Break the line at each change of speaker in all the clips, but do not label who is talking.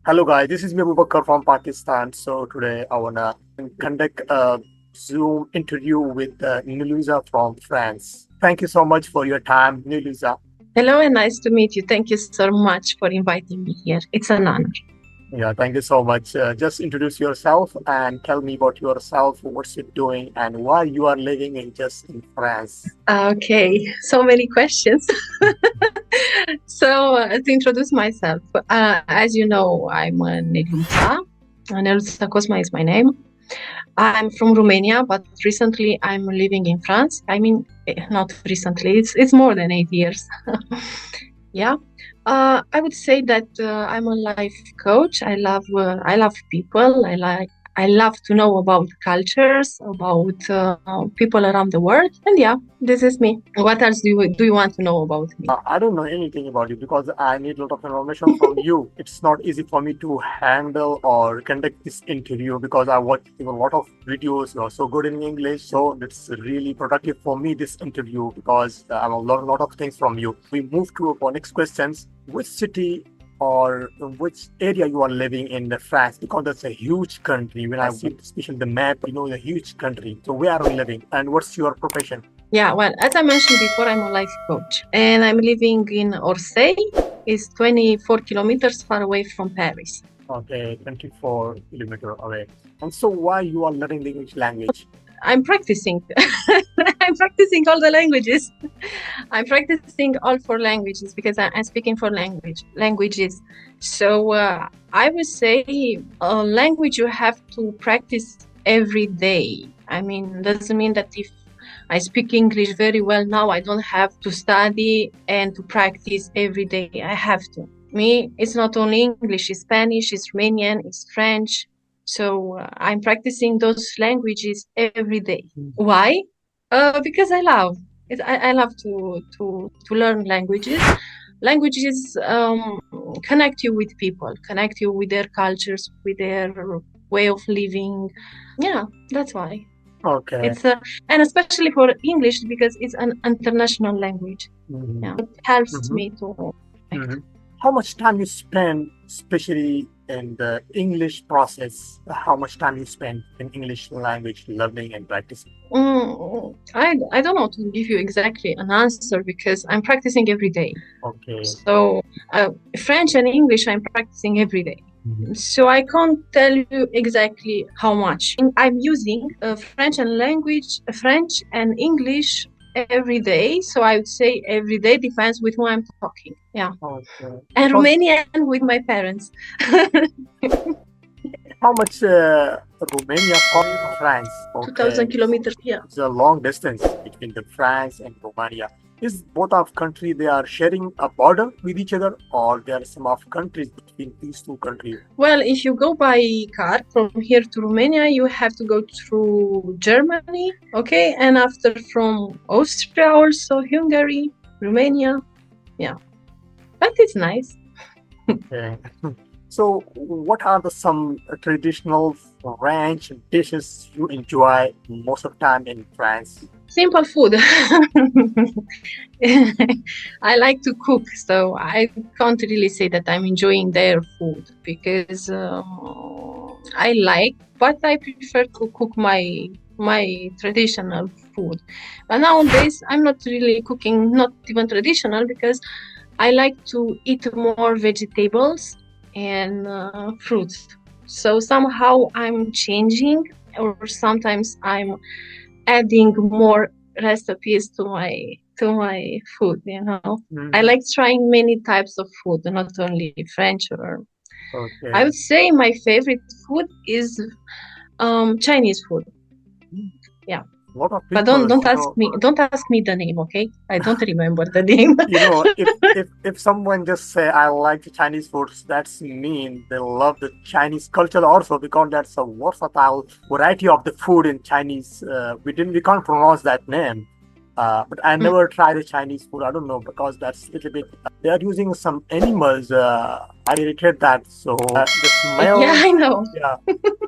Hello guys, this is me Abubakar from Pakistan. So today I wanna conduct a Zoom interview with Niluza from France. Thank you so much for your time, Niluza.
Hello and nice to meet you. Thank you so much for inviting me here. It's an honor.
Yeah, thank you so much. Just introduce yourself and tell me about yourself, what you're doing, and why you are living in France.
Okay, so many questions. To introduce myself, as you know, I'm Neluța. Neluța Cosma is my name. I'm from Romania, but recently I'm living in France. I mean, not recently, it's more than 8 years. Yeah. I would say that I'm a life coach. I love people. I love to know about cultures, about people around the world. And yeah, this is me. What else do you want to know about me?
I don't know anything about you because I need a lot of information from you. It's not easy for me to handle or conduct this interview because I watch a lot of videos. You're so good in English, so it's really productive for me this interview because I will learn a lot of things from you. We move to our next questions. Which city or which area you are living in the France? Because that's a huge country. When I see especially the map, a huge country. So where are you living and what's your profession?
Yeah, well, as I mentioned before, I'm a life coach and I'm living in Orsay. It's 24 kilometers far away from Paris.
Okay, 24 kilometer away. And so why you are learning the English language?
I'm practicing. I'm practicing all the languages. I'm practicing all four languages because I'm speaking four languages. So I would say a language you have to practice every day. I mean, doesn't mean that if I speak English very well now, I don't have to study and to practice every day. I have to. Me, it's not only English, it's Spanish, it's Romanian, it's French. So I'm practicing those languages every day. Why? Because I love it. I love to learn languages. Languages connect you with people, connect you with their cultures, with their way of living. Yeah, that's why.
Okay.
It's and especially for English because it's an international language. Yeah, it helps me to.
Mhm. How much time you spend, especially in the English process? How much time you spend in English language learning and practicing?
I don't know to give you exactly an answer because I'm practicing every day.
Okay.
So French and English I'm practicing every day. So I can't tell you exactly how much. I'm using French and English every day. So I would say every day depends with who I'm talking. Yeah.
Okay.
And Romanian with my parents.
How much Romania from France?
2,000 kilometers. Yeah.
It's a long distance between the France and Romania. Is both of country they are sharing a border with each other, or there are some of countries between these two countries?
Well, if you go by car from here to Romania, you have to go through Germany, okay, and after from Austria, also Hungary, Romania, yeah. But it's nice.
Okay. So, what are some traditional French dishes you enjoy most of the time in France?
Simple food. I like to cook, so I can't really say that I'm enjoying their food because I like, but I prefer to cook my traditional food. But nowadays, I'm not really cooking, not even traditional, because I like to eat more vegetables and fruits. So somehow I'm changing, or sometimes I'm adding more recipes to my food. I like trying many types of food, not only French or.
Okay.
I would say my favorite food is Chinese food. Yeah.
Lot of
But
people,
don't ask me the name, okay? I don't remember the name.
if someone just say I like the Chinese foods, that's mean they love the Chinese culture also because that's a versatile variety of the food in Chinese. We can't pronounce that name. But I never tried the Chinese food. I don't know because that's a little bit. They are using some animals. I irritate that. So the smell.
Yeah, I know.
Yeah.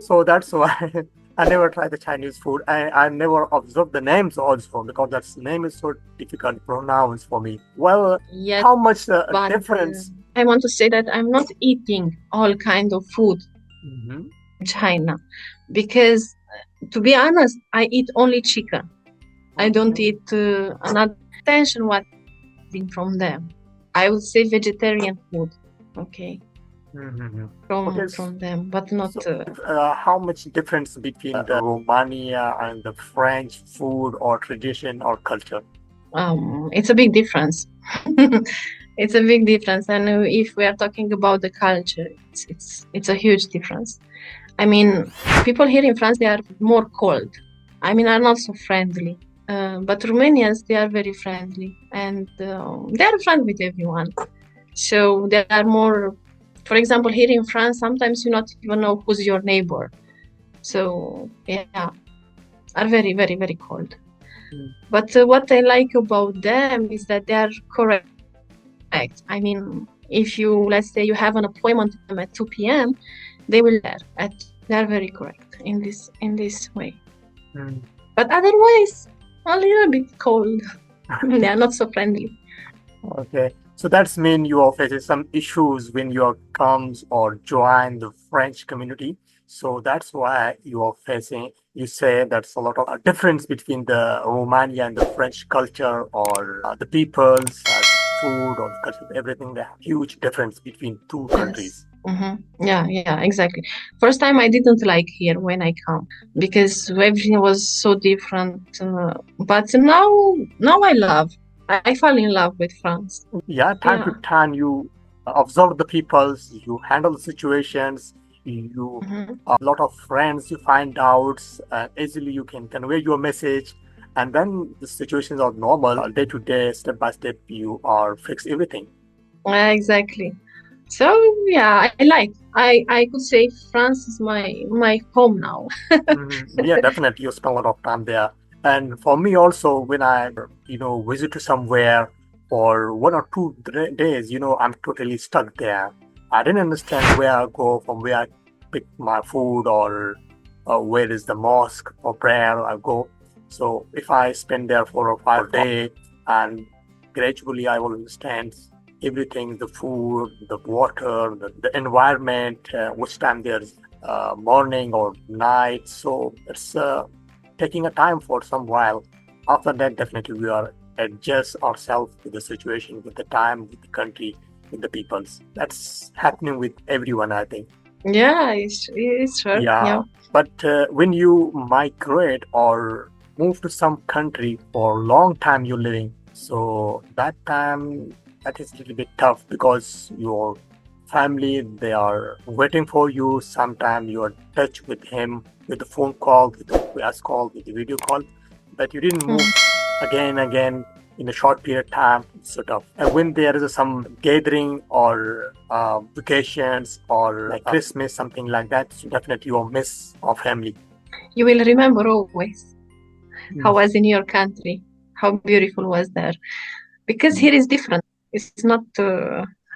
So that's why I never tried the Chinese food. I never observed the names also because that name is so difficult to pronounce for me. Well,
Yes,
how much
but
difference?
I want to say that I'm not eating all kind of food
Mhm.
in China because, to be honest, I eat only chicken. I don't
Okay.
eat another attention what I'm from them. I would say vegetarian food, okay,
Mhm. Okay.
from them, but not.
So, how much difference between the Romania and the French food or tradition or culture?
It's a big difference. It's a big difference, and if we are talking about the culture, it's a huge difference. I mean, people here in France, they are more cold. I mean, are not so friendly. But Romanians, they are very friendly, and they are friendly with everyone. So they are more, for example, here in France, sometimes you not even know who's your neighbor. So yeah, are very, very, very cold.
Mm.
But what I like about them is that they are correct. I mean, if you, let's say you have an appointment with them at 2 p.m., they will there. They are very correct in this way.
Mm.
But otherwise, a little bit cold. They are not so friendly.
Okay. So that's mean you are facing some issues when you are comes or join the French community. So that's why you are facing, you say that's a lot of difference between the Romania and the French culture or the people's food or the culture, everything. There huge difference between two
Yes.
countries.
Yeah, exactly. First time I didn't like here when I come because everything was so different. But now I love. I fall in love with France.
Yeah, time to
Yeah.
time you observe the peoples, you handle the situations, you
Mhm.
a lot of friends, you find out easily, you can convey your message, and then the situations are normal, day to day, step by step, you are fix everything.
Exactly. So yeah, I like. I could say France is my home now.
Yeah, definitely, you spend a lot of time there. And for me also, when I visit to somewhere for 1 or 2 days, I'm totally stuck there. I didn't understand where I go, from where I pick my food, or where is the mosque or prayer I go. So if I spend there for a 5 day, and gradually I will understand everything: the food, the water, the environment, which time there's morning or night. So it's taking a time for some while. After that, definitely we are adjust ourselves to the situation, with the time, with the country, with the peoples. That's happening with everyone, I think.
Yeah, it's sure.
Yeah,
Yeah.
but when you migrate or move to some country for a long time you're living, so that time that is a little bit tough because your family they are waiting for you. Sometime you're in touch with him with the phone call, with the voice call, with the video call, but you didn't move
Mhm.
again and again in a short period of time, sort of. And when there is some gathering or vacations or like Christmas, something like that, so definitely you will miss our family.
You will remember always how
Mm.
was in your country, how beautiful was there. Because here is different. It's not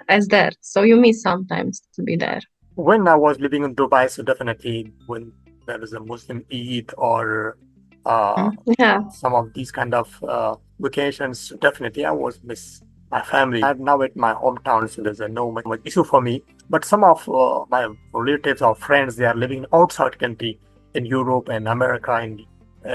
as there. So you miss sometimes to be there.
When I was living in Dubai, so definitely when there is a Muslim Eid or uh,
Yeah.
some of these kind of vacations, so definitely I was miss my family. I'm now at my hometown, so there's no much issue for me. But some of my relatives or friends, they are living outside country in Europe and America and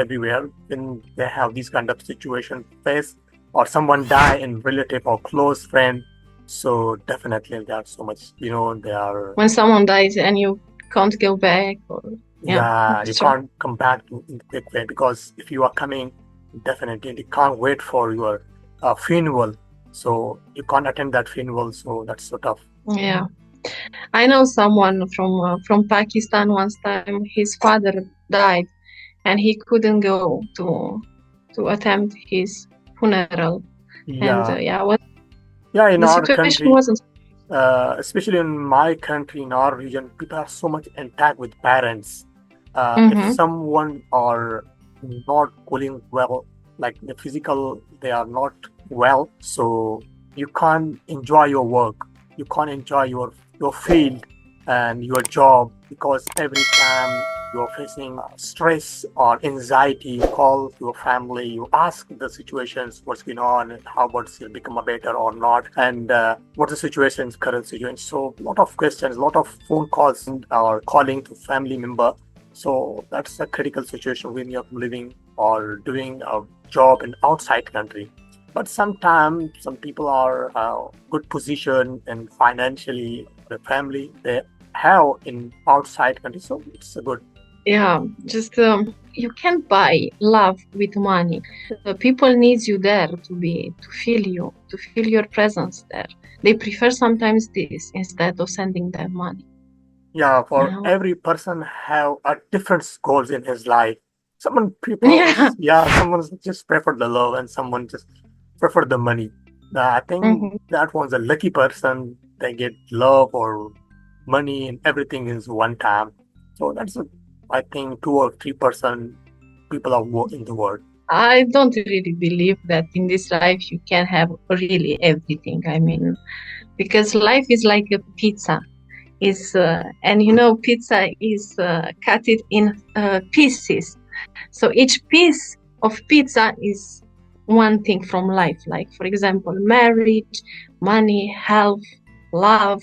everywhere. When they have these kind of situation face or someone die in relative or close friend, so definitely they are so much, they are.
When someone dies and you can't go back, or yeah,
Yeah, you
it's true.
can't come back in the quick way because if you are coming, definitely you can't wait for your funeral. So you can't attend that funeral. So that's so tough.
Yeah. I know someone from Pakistan once time his father died and he couldn't go to attempt his funeral. And
Yeah,
yeah, what
yeah. In
the
our
situation
country,
wasn't.
especially in my country, in our region, people are so much intact with parents. If
Mm-hmm.
someone are not going well, like the physical, they are not well, so you can't enjoy your work. You can't enjoy your field and your job because every time you're facing stress or anxiety, you call your family, you ask the situations, what's going on, and how about it become a better or not, and what's the situation, current situation. So, a lot of questions, a lot of phone calls or calling to family member. So that's a critical situation when you're living or doing a job in outside country. But sometimes some people are good position and financially the family they have in outside country, so it's a good.
Yeah, just you can't buy love with money. The people needs you there to feel you, to feel your presence there. They prefer sometimes this instead of sending them money.
Yeah,
You
for
know?
every person have a different goals in his life. Someone people,
Yeah.
yeah, someone just prefer the love and someone just prefer the money. I think
Mhm.
that one's a lucky person. They get love or money and everything is one time. So that's a, I think 2 or 3% people are in the world.
I don't really believe that in this life you can have really everything. I mean, because life is like a pizza. Is and you know, pizza is cut it in pieces. So each piece of pizza is one thing from life, like for example, marriage, money, health, love.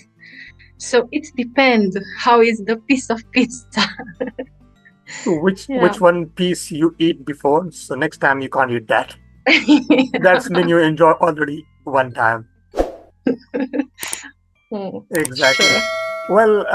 So it depends how is the piece of pizza.
So which
Yeah.
one piece you eat before, so next time you can't eat that. That's mean you enjoy already one time. Exactly.
Sure.
Well,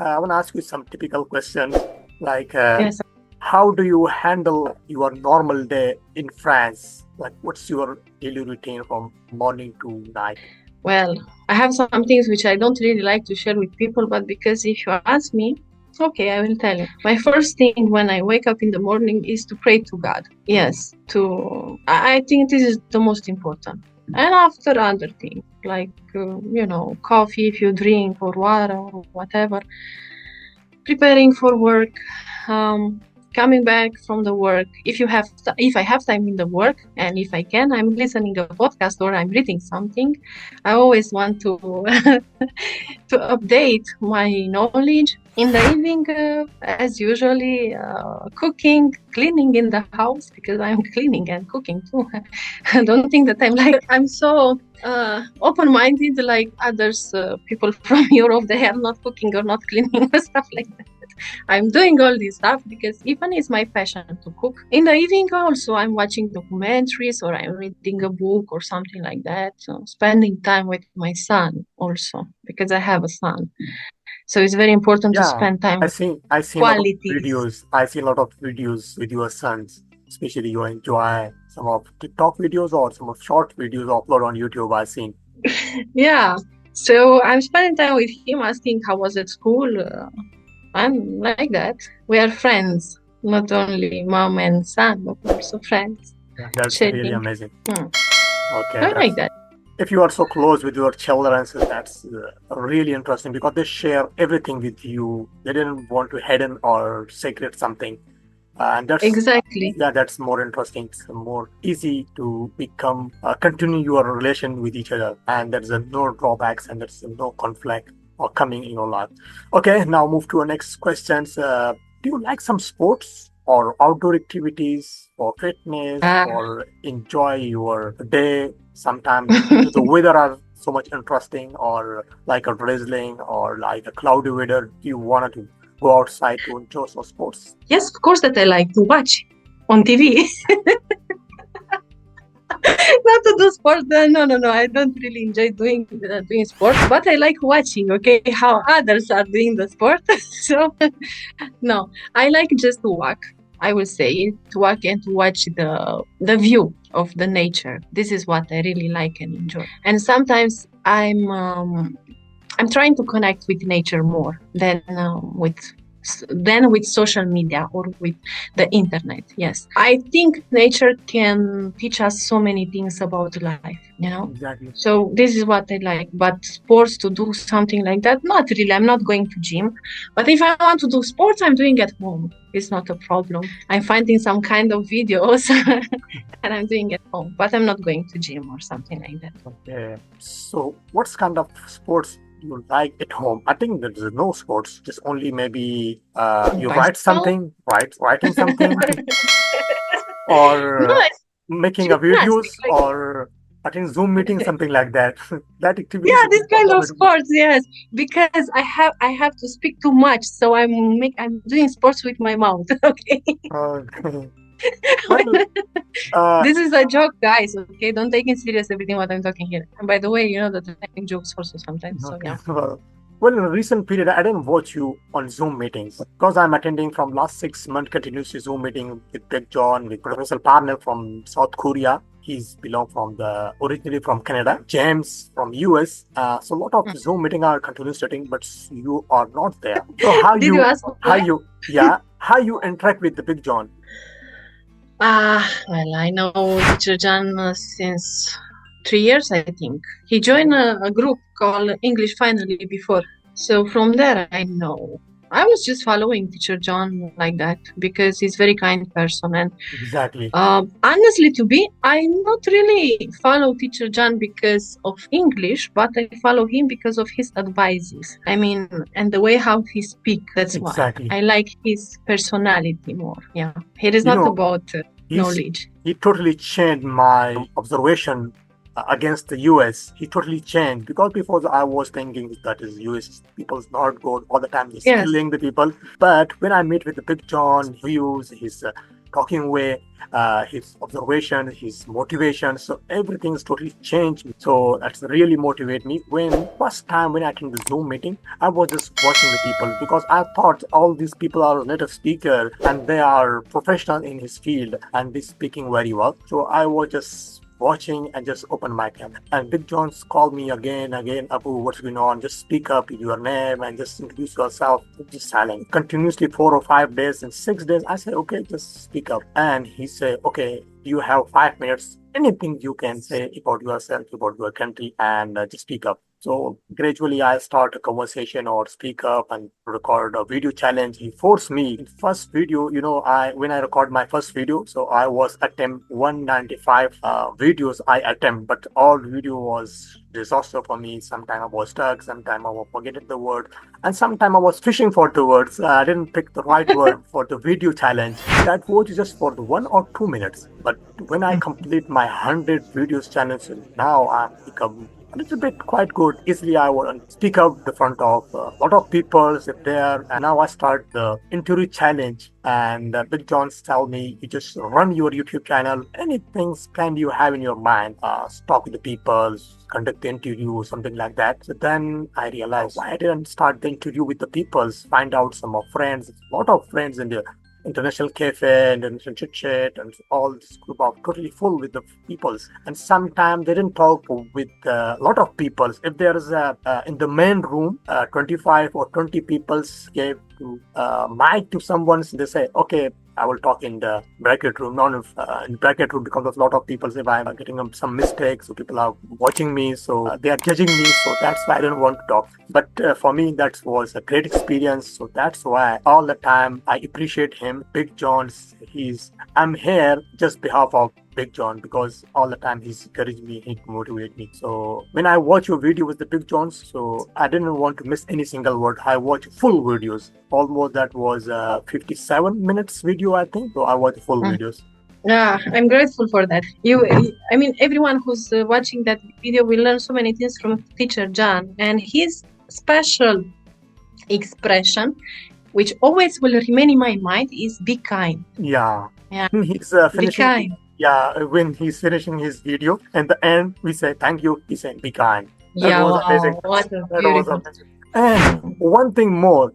I want to ask you some typical questions like
Yes.
how do you handle your normal day in France? Like, what's your daily routine from morning to night?
Well, I have some things which I don't really like to share with people, but because if you ask me, okay, I will tell you. My first thing when I wake up in the morning is to pray to God. Yes, I think this is the most important. And after other things, like, coffee if you drink or water or whatever, preparing for work, um, coming back from the work. If I have time in the work, and if I can, I'm listening a podcast or I'm reading something. I always want to to update my knowledge. In the evening, as usually, cooking, cleaning in the house because I'm cleaning and cooking too. I don't think that I'm so open-minded like others people from Europe. They are not cooking or not cleaning or stuff like that. I'm doing all this stuff because even it's my passion to cook. In the evening also I'm watching documentaries or I'm reading a book or something like that. So spending time with my son also because I have a son. So it's very important to
Yeah,
spend time with
I seen a lot of
qualities.
videos. I seen a lot of videos with your sons, especially you enjoy some of TikTok videos or some of short videos upload on YouTube. I seen.
Yeah. So I'm spending time with him asking how was at school. I'm like that. We are friends, not only mom and son, but also friends,
Yeah, that's really
sharing.
amazing.
Hmm.
Okay,
I like
that's
that.
if you are so close with your children, so that's really interesting because they share everything with you. They didn't want to hidden or secret something, and that's
Exactly.
yeah, that's more interesting. It's more easy to become continue your relation with each other, and there's no drawbacks and there's no conflict or coming in your life. Okay, now move to our next questions. Do you like some sports or outdoor activities or fitness
Ah.
or enjoy your day? Sometimes the weather are so much interesting or like a drizzling or like a cloudy weather. You wanted to go outside to enjoy some sports.
Yes, of course that I like to watch on TV. Not to do sport. No. I don't really enjoy doing sport, but I like watching. Okay, how others are doing the sport. So no, I like just to walk. I will say to walk and to watch the view of the nature. This is what I really like and enjoy. And sometimes I'm trying to connect with nature more than with social media or with the internet. Yes, I think nature can teach us so many things about life.
Exactly.
So this is what I like. But sports to do something like that, not really. I'm not going to gym. But if I want to do sports, I'm doing at home. It's not a problem. I'm finding some kind of videos and I'm doing at home. But I'm not going to gym or something like that.
Okay. So, what kind of sports you like at home? I think there's no sports, just only maybe you write
Bicycle?
something, writing something,
No,
or
it's
making a
gymnastics.
videos,
Like,
or I think Zoom meeting, something like that. That activities
yeah,
will
this
be
kind of
possible.
sports, yes. Because I have to speak too much, so I'm doing sports with my mouth. Okay.
Uh, well, uh,
This is a joke, guys. Okay, don't take it serious everything what I'm talking here. And by the way, you know that I make jokes also sometimes. So
okay.
yeah.
Well, in a recent period, I didn't watch you on Zoom meetings because I'm attending from last 6 months continuously Zoom meeting with Big John, with Professor Parnell from South Korea. He's belong from the originally from Canada. James from US. So a lot of Zoom meeting are continuously attending, but you are not there. So
Did you ask why?
how you interact with the Big John?
Well, I know Teacher John since 3 years, I think. He joined a group called English Finally before. So from there, I know. I was just following Teacher John like that because he's very kind person. And
Exactly.
honestly, to be, I not really follow Teacher John because of English, but I follow him because of his advices. I mean, and the way how he speak. That's why
Exactly.
I like his personality more. Yeah, it is
You
not
know,
about
he's
knowledge.
he totally changed my observation against the US. He totally changed because before I was thinking that is US people's not good all the time, he's
Yes,
killing the people. But when I meet with the Big John, views, his talking way, his observation, his motivation, so everything's totally changed. So that's really motivate me. When first time when I attended the Zoom meeting, I was just watching the people because I thought all these people are native speaker and they are professional in his field and they speaking very well. So I was just watching and just open my camera. And Big John's called me again, Abu, what's going on? Just speak up your name and just introduce yourself. Just silent. Continuously 4 or 5 days and 6 days. I say, okay, just speak up. And he said, okay, you have 5 minutes. Anything you can say about yourself, about your country, and just speak up. So gradually I start a conversation or speak up and record a video challenge. He forced me in first video, I when I record my first video, so I was attempt 195 videos I attempt, but all video was disaster for me. Sometime I was stuck, sometime I was forgetting the word, and sometime I was fishing for the words. I didn't pick the right word for the video challenge. That was just for the 1 or 2 minutes. But when I complete my 100 videos challenge, now I become a little bit quite good. Easily, I would speak out the front of a lot of people if there. And now I start the interview challenge. And Big John's tell me, you just run your YouTube channel. Anything kind you have in your mind, talk with the people, conduct the interview, something like that. So then I realized why I didn't start the interview with the people, find out some of friends, a lot of friends in the international cafe and international chit chat and all this group of totally full with the peoples, and sometimes they didn't talk with a lot of peoples. If there is a in the main room 25 or 20 peoples gave to mic to someone, so they say okay, I will talk in the bracket room, not in bracket room, because of a lot of people if I'm getting some mistakes, so people are watching me, so they are judging me, so that's why I don't want to talk. But for me, that was a great experience. So that's why all the time I appreciate him, Big John's. I'm here just behalf of Big John because all the time he's encouraged me, he motivate me. So when I watch your video with the Big Johns, so I didn't want to miss any single word. I watch full videos. Almost that was 57 minutes video, I think. So I watch full
mm.
videos.
Yeah, I'm grateful for that. I mean, everyone who's watching that video will learn so many things from Teacher John and his special expression, which always will remain in my mind, is be kind.
Yeah.
Yeah,
He's
be
finishing.
kind.
Yeah, when he's finishing his video, at the end we say thank you. He said be kind. That
Yeah,
was
wow,
amazing.
what a
That was
beautiful.
amazing. And one thing more,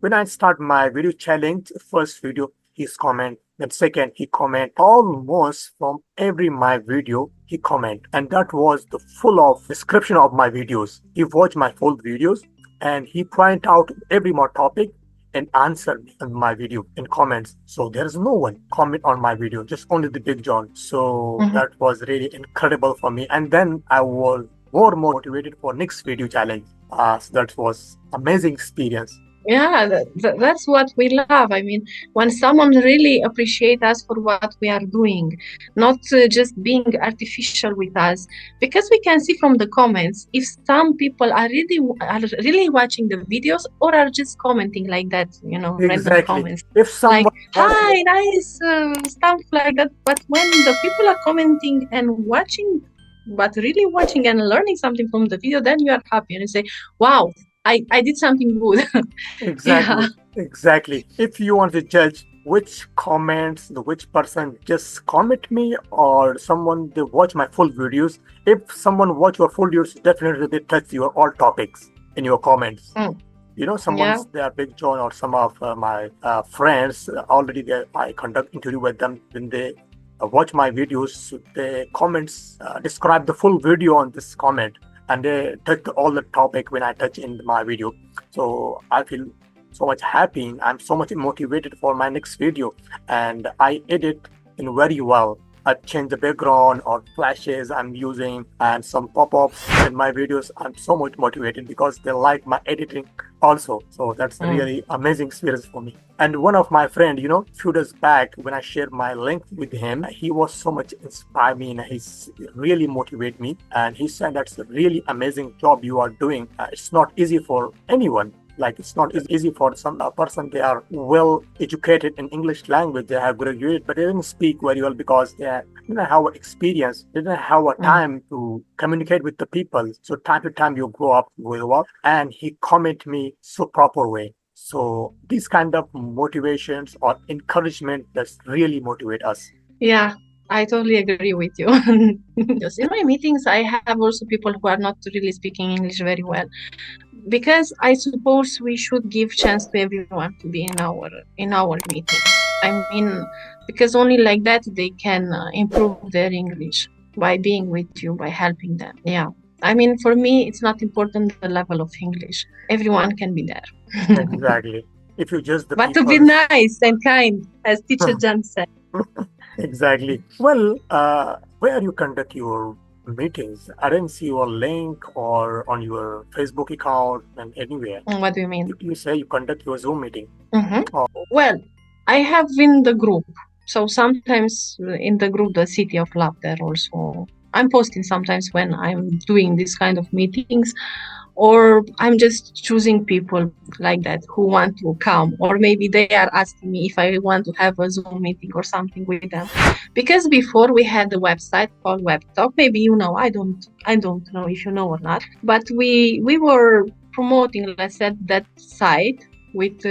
when I start my video challenge, first video, his comment. Then second, he comment almost from every my video. He comment, and that was the full of description of my videos. He watched my full videos, and he point out every more topic and answer in my video in comments. So there is no one comment on my video, just only the Big John. So
Mhm.
that was really incredible for me. And then I was more motivated for next video challenge. So that was amazing experience.
Yeah, that's what we love. I mean, when someone really appreciate us for what we are doing, not just being artificial with us, because we can see from the comments if some people are really watching the videos or are just commenting like that, random
Exactly.
comments
If
like
someone watch your
"Hi, nice," stuff like that. But when the people are commenting and watching, but really watching and learning something from the video, then you are happy and you say, "Wow, I did something good." Yeah.
exactly, exactly. If you want to judge which comments, which person just comment me or someone they watch my full videos, if someone watch your full videos, definitely they touch your all topics in your comments.
Mm,
You know,
yeah.
someone's they are Big John or some of my friends already there. I conduct interview with them when they watch my videos. The comments describe the full video on this comment, and they touch all the topic when I touch in my video. So I feel so much happy. I'm so much motivated for my next video, and I edit in very well. I've changed the background or flashes I'm using and some pop-ups in my videos. I'm so much motivated because they like my editing also. So that's a
Mm.
really amazing experience for me. And one of my friend, few days back when I shared my link with him, he was so much inspired me and he's really motivate me. And he said that's a really amazing job you are doing. It's not easy for anyone. Like it's not easy for some person. They are well educated in English language. They have graduated, but they didn't speak very well because they didn't have experience. They didn't have a
Mm.
time to communicate with the people. So time to time you grow up, and he comment me so proper way. So these kind of motivations or encouragement that's really motivate us.
Yeah, I totally agree with you. Yes, in my meetings, I have also people who are not really speaking English very well because I suppose we should give chance to everyone to be in our meetings. I mean, because only like that they can improve their English by being with you, by helping them. Yeah. I mean, for me, it's not important the level of English. Everyone can be there.
Exactly. If you just the
But to be
people.
nice and kind, as teacher Jan said.
Exactly. Well, where you conduct your meetings? I didn't see your link or on your Facebook account and anywhere.
What do you mean?
You say you conduct your Zoom meeting.
Hmm.
Oh,
Well, I have in the group. So sometimes in the group, the City of Love, there also. I'm posting sometimes when I'm doing this kind of meetings, or I'm just choosing people like that who want to come, or maybe they are asking me if I want to have a Zoom meeting or something with them. Because before we had the website called WebTalk, maybe I don't know if you know or not, but we were promoting, let's say, that site with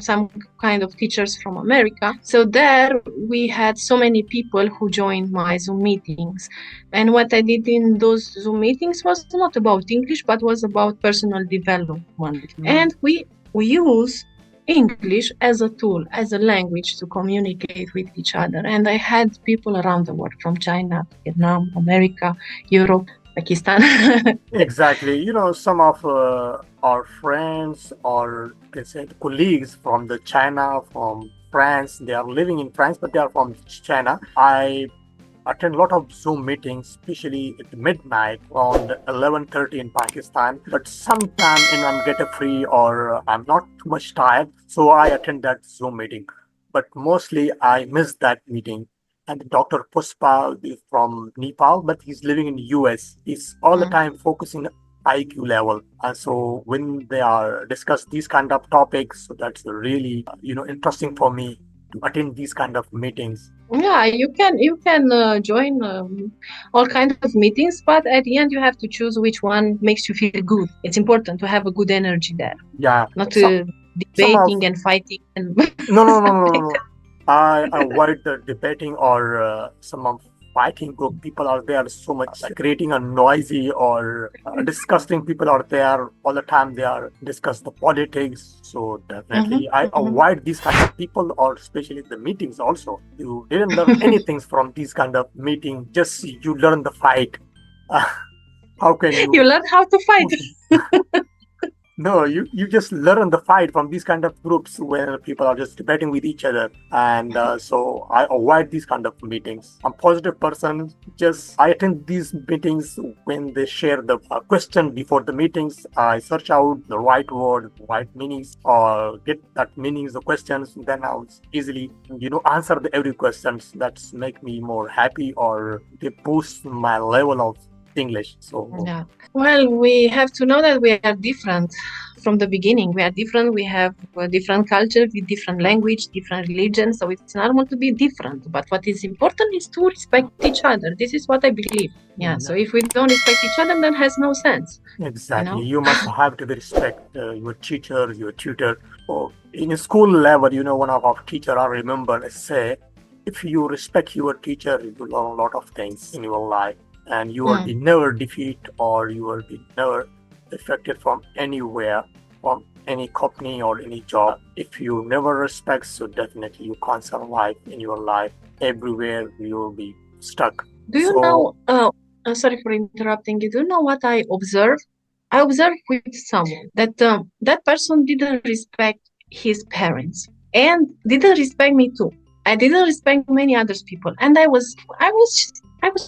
some kind of teachers from America. So there we had so many people who joined my Zoom meetings. And what I did in those Zoom meetings was not about English, but was about personal development. And we use English as a tool, as a language to communicate with each other. And I had people around the world from China, Vietnam, America, Europe, Pakistan.
exactly. Some of our friends or let's say colleagues from the China, from France, they are living in France, but they are from China. I attend a lot of Zoom meetings, especially at midnight around 11:30 in Pakistan. But sometime when I'm get a free or I'm not too much tired, so I attend that Zoom meeting. But mostly I miss that meeting. And Dr. Puspa is from Nepal, but he's living in US. He's all the
Mm.
time focusing IQ level. And so when they are discuss these kind of topics, so that's really interesting for me to attend these kind of meetings.
Yeah, you can join all kinds of meetings, but at the end you have to choose which one makes you feel good. It's important to have a good energy there,
Yeah,
not
some of
debating and fighting and
no, no, no, no, no,
something.
no. I avoid the debating or some of fighting group. People out there so much creating a noisy or disgusting people out there all the time. They are discuss the politics. So
Mhm,
definitely, I
mhm.
avoid these kind of people, or especially the meetings. Also, you didn't learn anything from these kind of meeting. Just you learn the fight. How can
You
you?
learn how to fight.
No, you just learn the fight from these kind of groups where people are just debating with each other, and so I avoid these kind of meetings. I'm a positive person. Just I attend these meetings when they share the question before the meetings. I search out the right word, right meanings, or get that meanings the questions. Then I'll easily answer every questions. That's make me more happy, or they boost my level of English. So
Yeah. Well, we have to know that we are different from the beginning. We are different. We have a different culture with different language, different religion. So it's normal to be different. But what is important is to respect each other. This is what I believe. Yeah. So if we don't respect each other, then has no sense.
exactly, you must have to respect your teacher, your tutor. Or in a school level, one of our teacher I remember say, if you respect your teacher, you will learn a lot of things in your life, and you will be never defeat, or you will be never affected from anywhere, from any company or any job. If you never respect, so definitely you can't survive in your life. Everywhere you will be stuck.
Do you know? Sorry for interrupting you. Do you know what I observe? I observe with someone that that person didn't respect his parents and didn't respect me too. I didn't respect many other people, and I was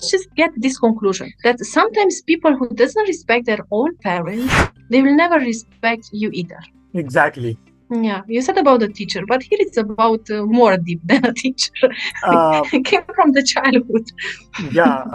just get this conclusion that sometimes people who doesn't respect their own parents, they will never respect you either.
Exactly.
Yeah, you said about the teacher, but here it's about more deep than a teacher. It came from the childhood.
Yeah,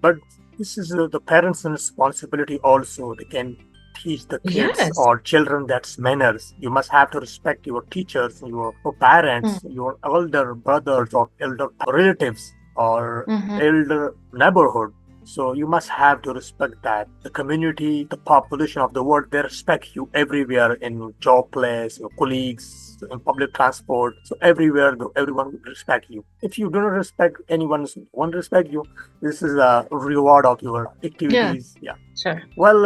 but this is the parents' responsibility also. They can teach the kids
Yes.
or children that's manners. You must have to respect your teachers, your parents, your elder brothers or elder relatives or elder neighborhood. So you must have to respect that. The community, the population of the world, they respect you everywhere, in job place, your colleagues, in public transport. So everywhere, everyone will respect you. If you do not respect anyone, won't respect you. This is a reward of your activities. Yeah.
Sure.
Well,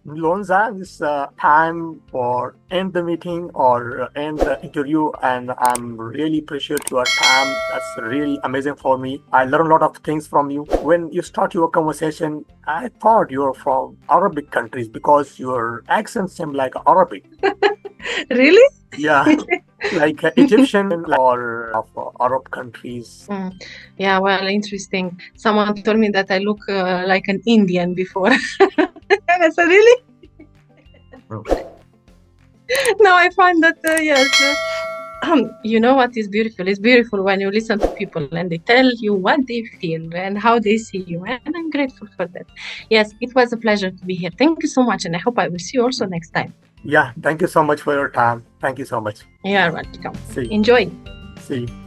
Lonza, this time for end the meeting or end the interview, and I'm really appreciate your time. That's really amazing for me. I learned a lot of things from you. When you start your conversation, I thought you were from Arabic countries because your accent seemed like Arabic.
Really?
Yeah, like Egyptian or of Arab countries.
Yeah, well, interesting. Someone told me that I look like an Indian before. And I said, really? No, I find that, yes. You know what is beautiful? It's beautiful when you listen to people and they tell you what they feel and how they see you. And I'm grateful for that. Yes, it was a pleasure to be here. Thank you so much. And I hope I will see you also next time.
Yeah, thank you so much for your time. Thank you so much.
You are welcome.
See you.
Enjoy.
See you.